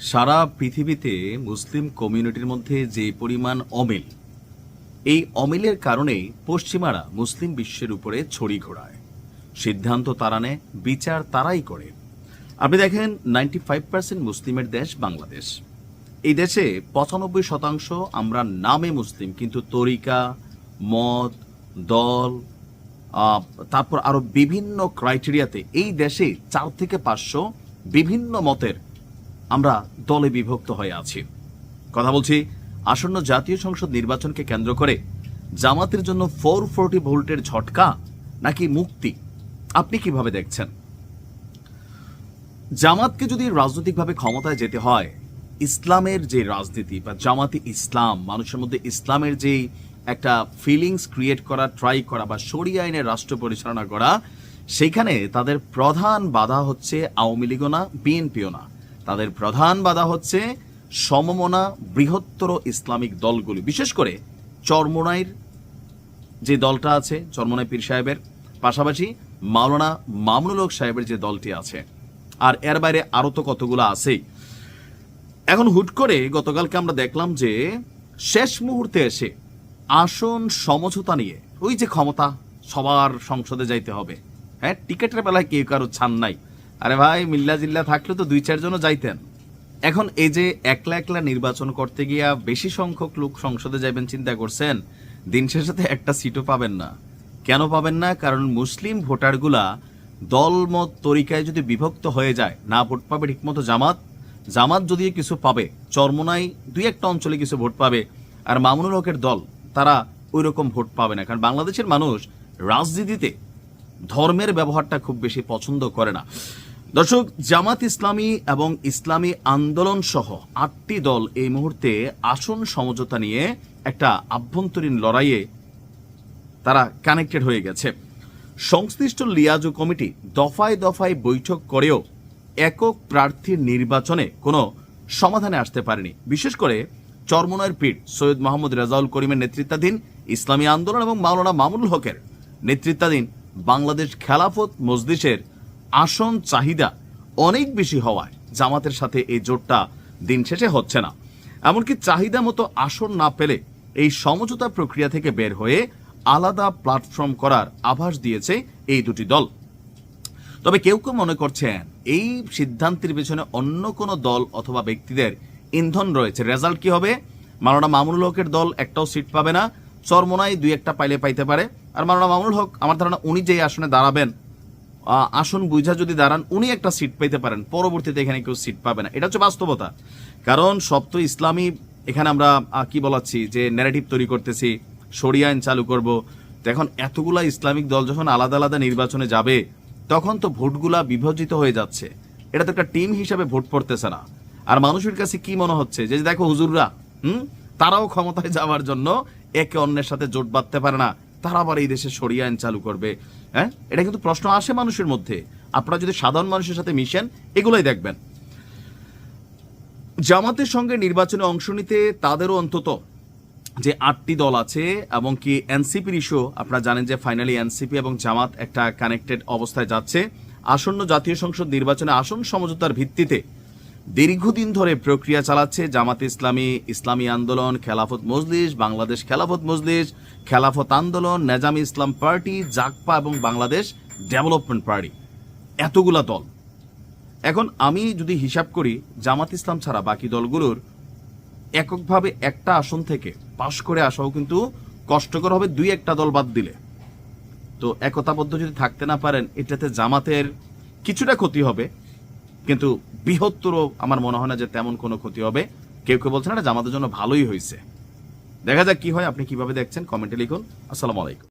সারা পৃথিবীতে মুসলিম কমিউনিটির মধ্যে যে পরিমাণ অমিল, এই অমিলের কারণে পশ্চিমারা মুসলিম বিশ্বের উপরে ছড়ি ঘোরায়। সিদ্ধান্ত তারা নেয়, বিচার তারাই করে। আপনি দেখেন 95% মুসলিমের দেশ বাংলাদেশ। এই দেশে 95% আমরা নামে মুসলিম, কিন্তু তরিকা, মত, দল, তারপর আরো বিভিন্ন ক্রাইটেরিয়াতে এই দেশে 4 থেকে 500 বিভিন্ন মতের আমরা দলে বিভক্ত হয়ে আছি। কথা বলছি আসন্ন জাতীয় সংসদ নির্বাচনকে কেন্দ্র করে জামাতের জন্য 440 ভোল্টের ঝটকা নাকি মুক্তি, আপনি কিভাবে দেখছেন? জামাতকে যদি রাজনৈতিকভাবে ক্ষমতায় যেতে হয়, ইসলামের যে রাজনীতি বা জামাতি ইসলাম, মানুষের মধ্যে ইসলামের যে একটা ফিলিংস ক্রিয়েট করা, ট্রাই করা বা শরিয়া আইনের রাষ্ট্র পরিচালনা করা, সেখানে তাদের প্রধান বাধা হচ্ছে আওয়ামী লীগও না, বিএনপিও না। তাদের প্রধান বাধা হচ্ছে সমমনা বৃহত্তর ইসলামিক দলগুলি, বিশেষ করে চরমোনাইর যে দলটা আছে, চরমোনাই পীর সাহেবের পাশাপাশি মাওলানা মামুনুল হক সাহেবের যে দলটি আছে, আর এর বাইরে আরো তো কতগুলো আছেই। এখন হুট করে গতকালকে আমরা দেখলাম যে শেষ মুহূর্তে এসে আসন সমঝোতা নিয়ে, ওই যে ক্ষমতা সবার সংসদে যাইতে হবে, হ্যাঁ, টিকেটের বেলায় কেউ কারো ছান নাই। আরে ভাই, মিল্লা জিল্লা থাকলে তো 2-4 জনও যাইতেন। এখন এই যে একলা একলা নির্বাচন করতে গিয়া বেশি সংখ্যক লোক সংসদে যাইবেন চিন্তা করছেন, দিন শেষে একটা সিটও পাবেন না। কেন পাবেন না? কারণ মুসলিম ভোটারগুলা দলমত তরিকায় যদি বিভক্ত হয়ে যায়, না ভোট পাবে ঠিকমতো জামাত যদিও কিছু পাবে, চরমোনাই 2-1 অঞ্চলে কিছু ভোট পাবে, আর মামুনুল হকের দল তারা ওই রকম ভোট পাবে না। কারণ বাংলাদেশের মানুষ রাজনীতিতে ধর্মের ব্যবহারটা খুব বেশি পছন্দ করে না। দর্শক, জামাত ইসলামী এবং ইসলামী আন্দোলন সহ 8টি দল এই মুহূর্তে আসন সমঝোতা নিয়ে একটা আভ্যন্তরীণ লড়াইয়ে তারা কানেক্টেড হয়ে গেছে। সংশ্লিষ্ট লিয়াজু কমিটি দফায় দফায় বৈঠক করেও একক প্রার্থীর নির্বাচনে কোনো সমাধানে আসতে পারেনি। বিশেষ করে চরমোনাইয়ের পীর সৈয়দ মোহাম্মদ রেজাউল করিমের নেতৃত্বাধীন ইসলামী আন্দোলন এবং মাওলানা মামুনুল হকের নেতৃত্বাধীন বাংলাদেশ খেলাফত মজলিসের আসন চাহিদা অনেক বেশি হওয়ায় জামাতের সাথে এই জোটটা দিন শেষে হচ্ছে না। এমনকি চাহিদা মতো আসন না পেলে এই সমঝোতা প্রক্রিয়া থেকে বের হয়ে আলাদা প্ল্যাটফর্ম করার আভাস দিয়েছে এই দুটি দল। তবে কেউ কেউ মনে করছেন এই সিদ্ধান্তের পেছনে অন্য কোনো দল অথবা ব্যক্তিদের ইন্ধন রয়েছে। রেজাল্ট কি হবে? মাওলানা মামুনুল হকের দল একটাও সিট পাবে না, চরমোনাই 2-1টা পাইতে পারে। আর মাওলানা মামুনুল হক, আমার ধারণা উনি যেই আসনে দাঁড়াবেন, আসন বুঝা যদি দাঁড়ান, উনি একটা সিট পেতে পারেন, পরবর্তীতে এখানে কেউ সিট পাবে না। এটা হচ্ছে বাস্তবতা। কারণ সব তো ইসলামী, এখানে আমরা কি বলাচ্ছি যে ন্যারেটিভ তৈরি করতেছি, শরিয়া আইন চালু করব। তো এখন এতগুলা ইসলামিক দল যখন আলাদা আলাদা নির্বাচনে যাবে, তখন তো ভোটগুলা বিভাজিত হয়ে যাচ্ছে। এটা তো একটা টিম হিসাবে ভোট পড়তেছে না। আর মানুষের কাছে কি মনে হচ্ছে যে দেখো হুজুররা, তারাও ক্ষমতায় যাওয়ার জন্য একে অন্যের সাথে জোট বাঁধতে পারে না, তারা আবার এই দেশে শরিয়া আইন চালু করবে। হ্যাঁ, এটা কিন্তু প্রশ্ন আসে মানুষের মধ্যে। আপনারা যদি সাধারণ মানুষের সাথে মিশেন, এগুলাই দেখবেন। জামাতের সঙ্গে নির্বাচনে অংশ নিতে তাদেরও অন্তত যে 8টি দল আছে, এবং কি এনসিপির ইস্যু আপনারা জানেন যে ফাইনালি এনসিপি এবং জামাত একটা কানেক্টেড অবস্থায় যাচ্ছে। আসন্ন জাতীয় সংসদ নির্বাচনে আসন সমঝোতার ভিত্তিতে দীর্ঘদিন ধরে প্রক্রিয়া চালাচ্ছে জামাত ইসলামী, ইসলামী আন্দোলন, খেলাফত মজলিস, বাংলাদেশ খেলাফত মজলিস, খেলাফত আন্দোলন, নেজামি ইসলাম পার্টি, জাকপা এবং বাংলাদেশ ডেভেলপমেন্ট পার্টি, এতগুলা দল। এখন আমি যদি হিসাব করি, জামাত ইসলাম ছাড়া বাকি দলগুলোর এককভাবে একটা আসন থেকে পাশ করে আসাও কিন্তু কষ্টকর হবে, 2-1টা দল বাদ দিলে। তো একতাবদ্ধ যদি থাকতে না পারেন, এটাতে জামাতের কিছুটা ক্ষতি হবে, কিন্তু বৃহত্তর আমার মনে হয় না যে তেমন কোনো ক্ষতি হবে। কেউ কেউ বলছেন এটা জামাতের জন্য ভালোই হয়েছে। দেখা যাক কি হয়। আপনি কিভাবে দেখছেন কমেন্টে লিখুন। আসসালামু আলাইকুম।